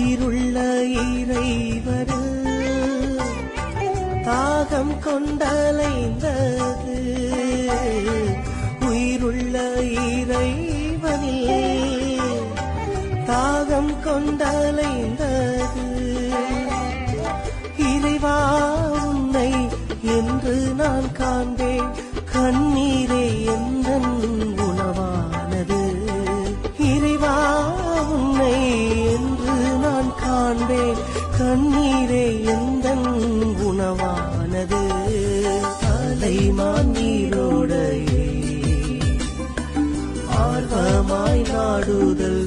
உயிருள்ள இறைவனில் தாகம் கொண்டலைந்தது. உயிருள்ள இறைவனில் தாகம் கொண்டலைந்தது. இறைவா உன்னை என்று நான் காண்பேன், கண்ணீரே எந்தன் உணவானது. இறைவா உன்னை என்று நான் காண்பேன், கண்ணீரே எந்தன் உணவானது. அலைமான் நீரோடையே ஆர்வமாய் நாடுதல்